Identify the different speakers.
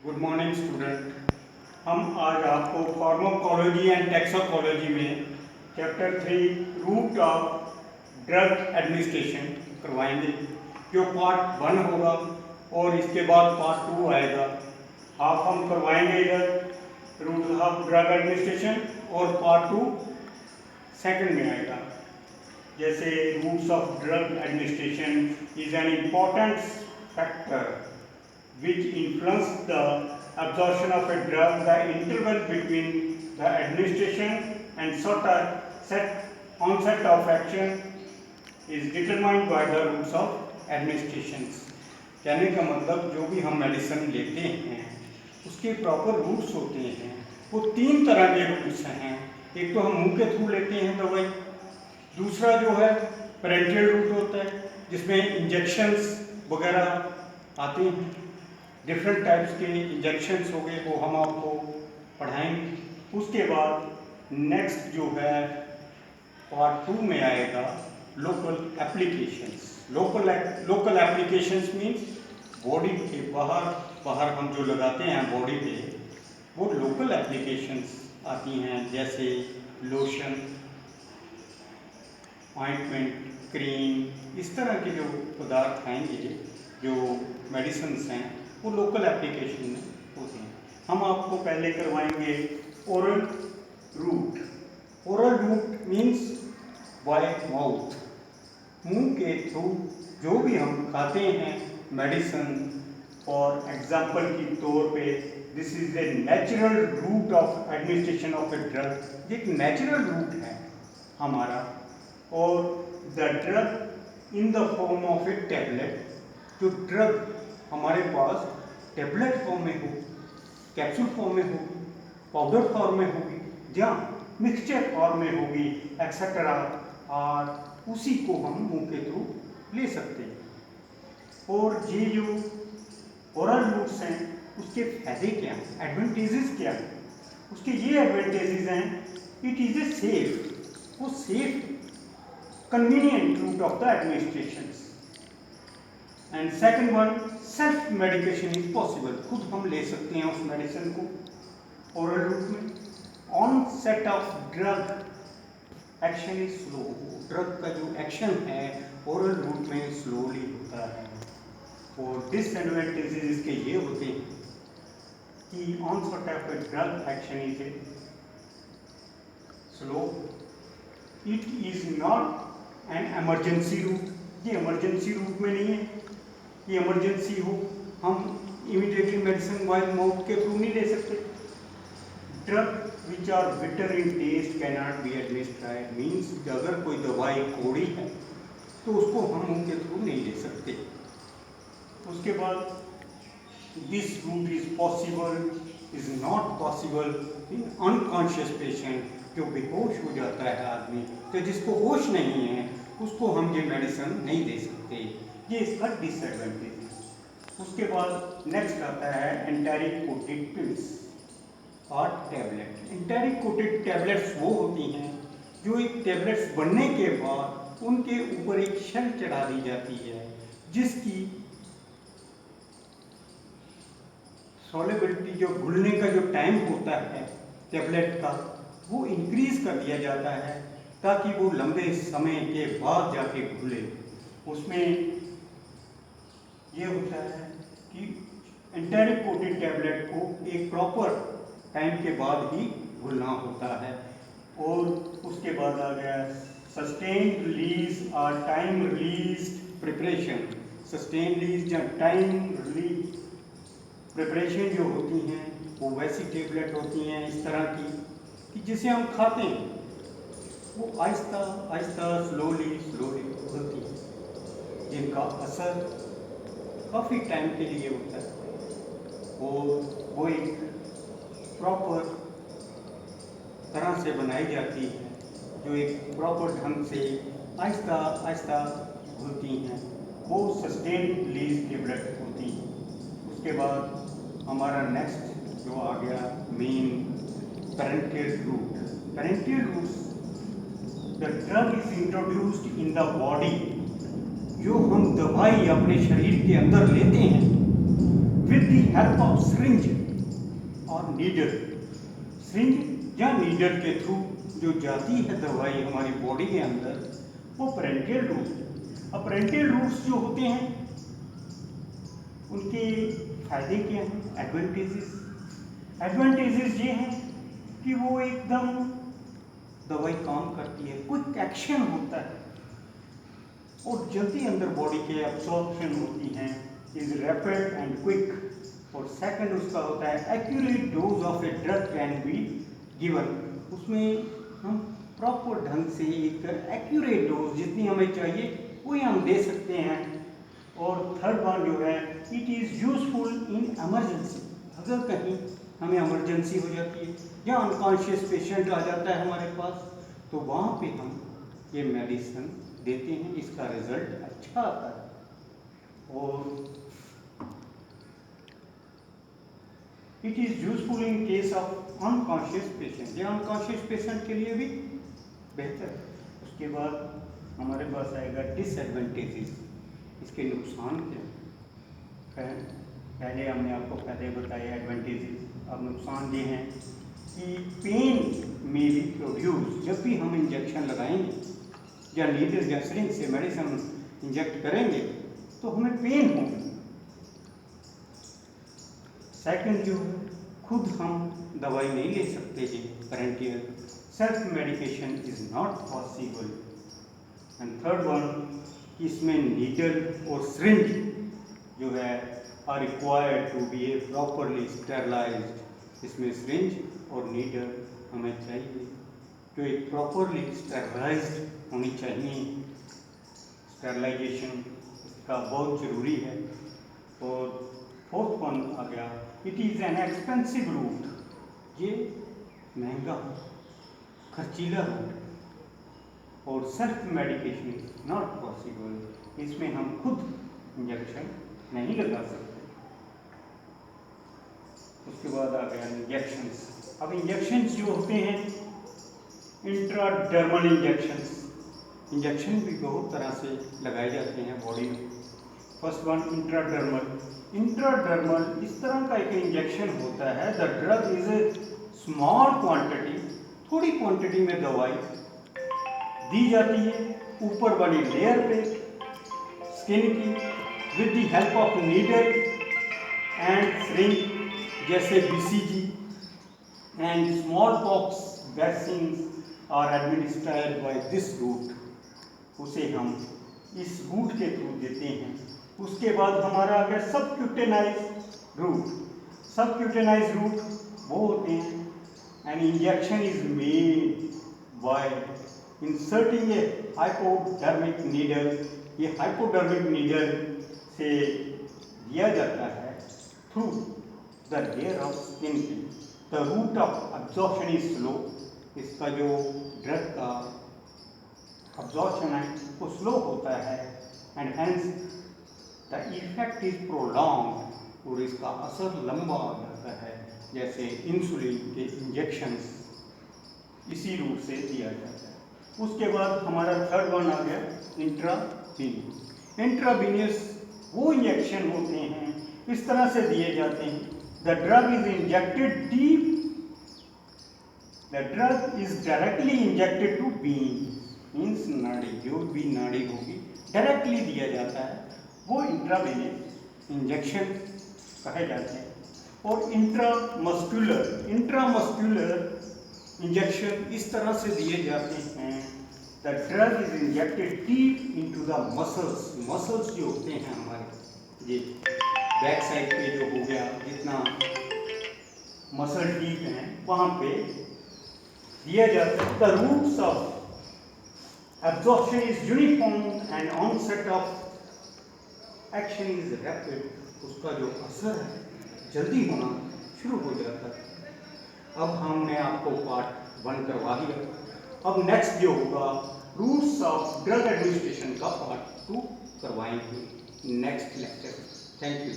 Speaker 1: Good morning student. हम आज आपको फार्माकोलॉजी एंड टैक्सोलॉजी में chapter 3 route of drug administration करवाएंगे, जो पार्ट 1 होगा और इसके बाद पार्ट 2 आएगा। हाफ हम करवाएंगे इधर रूट ऑफ ड्रग एडमिनिस्ट्रेशन और पार्ट 2 सेकंड में आएगा। जैसे routes of drug administration is an important factor which influence the absorption of a drug. The interval between the administration and set onset of action is determined by the routes of administrations. कहने का मतलब जो भी हम medicine लेते हैं उसके proper roots होते हैं। वो 3 तरह के रूट्स हैं। एक तो हम मुंह के थ्रू लेते हैं दवाई, दूसरा जो है पेरेंटियल रूट होता है जिसमें इंजेक्शंस वगैरह आते हैं। डिफरेंट टाइप्स के इंजेक्शंस हो गए, वो हम आपको पढ़ाएंगे। उसके बाद नेक्स्ट जो है पार्ट 2 में आएगा local applications. Local applications means body के बाहर हम जो लगाते हैं बॉडी पे, वो लोकल एप्लीकेशंस आती हैं। जैसे लोशन, ऑइंटमेंट, क्रीम, इस तरह के जो पदार्थ आएंगे, जो मेडिसिन हैं, वो लोकल एप्लीकेशन में होते हैं। हम आपको पहले करवाएंगे oral route. Oral route means by mouth, मुंह के थ्रू जो भी हम खाते हैं मेडिसिन। फॉर एग्जाम्पल के तौर पे this is a natural route of administration of a drug. एक नेचुरल रूट है हमारा। और the drug in the form of a tablet, जो ड्रग हमारे पास टेबलेट फॉर्म में हो, कैप्सूल फॉर्म में होगी, पाउडर फॉर्म में होगी या मिक्सचर फॉर्म में होगी एक्सेट्रा, और उसी को हम मुंह के थ्रू ले सकते हैं। और ये जो ओरल रूट्स हैं उसके फायदे क्या हैं, एडवांटेजेस क्या हैं? उसके ये एडवांटेजेस हैं, इट इज ए सेफ, वो safe convenient route of the administration. And second one, self medication is possible. खुद हम ले सकते हैं उस मेडिसिन को ओरल रूट में। Onset of drug action is slow. Drug का जो एक्शन है ओरल रूट में स्लोली होता है। और डिसएडवांटेजेस इसके ये होते हैं कि onset of drug action is slow, it is not an emergency route. ये इमरजेंसी रूट में नहीं है। ये इमरजेंसी हो हम इमीडिएटली मेडिसिन बाय माउथ के थ्रू नहीं ले सकते। Drug which are bitter in taste can not be administered, means अगर कोई दवाई कौड़ी है तो उसको हम मुंह के थ्रू नहीं ले सकते। उसके बाद this route is possible, is not possible in unconscious patient, जो बेहोश हो जाता है आदमी, तो जिसको होश नहीं है उसको हम ये मेडिसिन नहीं दे सकते। ये इसका डिसएडवांटेज है। उसके बाद नेक्स्ट आता है एंटेरिक कोटेड पिल्स और टैबलेट। एंटेरिक कोटेड टैबलेट्स वो होती हैं जो एक टैबलेट्स बनने के बाद उनके ऊपर एक शेल चढ़ा दी जाती है, जिसकी सॉल्युबिलिटी, जो घुलने का जो टाइम होता है टैबलेट का, वो इंक्रीज कर दिया जाता है ताकि वो लंबे समय के बाद जाके घुले। उसमें ये होता है कि एंटेरिक कोटेड टैबलेट को एक प्रॉपर टाइम के बाद ही घुलना होता है। और उसके बाद आ गया सस्टेन्ड रिलीज और time release preparation. Sustain release या टाइम रिलीज प्रिपरेशन जो होती हैं वो वैसी टैबलेट होती हैं इस तरह की कि जिसे हम खाते हैं वो आहिस्ता आहिस्ता स्लोली होती है, जिनका असर काफ़ी टाइम के लिए होता है। और वो एक प्रॉपर तरह से बनाई जाती है, जो एक प्रॉपर ढंग से आहिस्ता आहिस्ता घुलती हैं, वो सस्टेन रिलीज टैबलेट होती हैं। उसके बाद हमारा नेक्स्ट जो आ गया main parenteral route. Parenteral routes, the drug is introduced in the body. जो हम दवाई अपने शरीर के अंदर लेते हैं with the help of syringe और नीडल। सिरिंज या नीडल के थ्रू जो जाती है दवाई हमारी बॉडी के अंदर, वो पेरेंटियल रूट। अब पेरेंटियल रूट्स जो होते हैं उनके फायदे क्या हैं, एडवांटेजेस ये हैं कि वो एकदम दवाई काम करती है, क्विक एक्शन होता है और जल्दी अंदर बॉडी के एब्सॉर्प्शन होती हैं, इज रैपिड एंड क्विक। और सेकंड उसका होता है accurate dose of a drug can be given. उसमें हम प्रॉपर ढंग से एक एक्यूरेट डोज जितनी हमें चाहिए वही हम दे सकते हैं। और थर्ड वन जो है, it is useful in emergency. अगर कहीं हमें इमरजेंसी हो जाती है या अनकॉन्शियस पेशेंट आ जाता है हमारे पास, तो वहाँ पे हम ये मेडिसिन देते हैं, इसका रिजल्ट अच्छा आता है। और it is useful in case of unconscious patient, या अनकॉन्शियस पेशेंट के लिए भी बेहतर है। उसके बाद हमारे पास आएगा डिसएडवांटेजेस, इसके नुकसान क्या है। पहले हमने आपको पहले बताया एडवांटेजेस, अब नुकसान ये हैं कि पेन में बी प्रोड्यूस। जब भी हम इंजेक्शन लगाएंगे या नीडल या सिरिंज से मेडिसिन इंजेक्ट करेंगे तो हमें पेन होगी। सेकंड जो है, खुद हम दवाई नहीं ले सकते जी, parenteral self medication is not possible. And third one, इसमें नीडल और सिरिंज जो है are required to be a properly sterilised. इसमें सिरिंज और नीडल हमें चाहिए जो एक प्रॉपरली स्टेरलाइज्ड होनी चाहिए। स्टेरलाइजेशन इसका बहुत ज़रूरी है। और फोर्थ वन आ गया, it is an expensive route. ये महंगा खर्चीला रूट। और self medication is not possible, इसमें हम खुद इंजेक्शन नहीं लगा सकते। उसके बाद आ गया इंजेक्शंस। अब इंजेक्शंस जो होते हैं, इंट्राडर्मल इंजेक्शंस, इंजेक्शन भी बहुत तरह से लगाए जाते हैं बॉडी में। First one intradermal. इंट्राडर्मल इस तरह का एक इंजेक्शन होता है, the drug is a small quantity, थोड़ी क्वांटिटी में दवाई दी जाती है ऊपर वाली लेयर पे स्किन की, with the help of needle and syringe जैसे BCG and small pox vaccines are administered by this route. उसे हम इस रूट के थ्रू देते हैं। उसके बाद हमारा आ गया सबक्यूटेनाइज रूट। सबक्यूटेनाइज रूट वो होते हैं, an injection is made by inserting a hypodermic needle. ये हाइपोडर्मिक नीडल से दिया जाता है through the layer of skin की। The route of absorption is slow. इसका जो ड्रग का अब्जॉर्प्शन है वो स्लो होता है, and hence the effect is prolonged, और इसका असर लंबा हो जाता है। जैसे इंसुलिन के इंजेक्शंस इसी रूट से दिया जाता है। उसके बाद हमारा थर्ड वन आ गया इंट्रावीनियस। इंट्रावीनियस वो इंजेक्शन होते हैं, इस तरह से दिए जाते हैं, the drug is injected deep, the drug is directly injected to vein, means नाड़ी, जो भी नाड़ी होगी डायरेक्टली दिया जाता है, वो इंट्रावीनियस इंजेक्शन कहे जाते हैं। और इंट्रामस्कुलर इंजेक्शन इस तरह से दिए जाते हैं, the drug is injected deep into the muscles. Muscles जो होते हैं हमारे, ये बैक साइड पे जो हो गया, जितना मसल डीप हैं वहाँ पे दिया जाता है। The routes of absorption is uniform and onset of action is rapid. उसका जो असर है जल्दी होना शुरू हो जाता है। अब हमने आपको पार्ट 1 करवा दिया। अब नेक्स्ट जो होगा, रूट्स ऑफ ड्रग एडमिनिस्ट्रेशन का पार्ट 2 करवाएंगे नेक्स्ट लेक्चर। Thank you.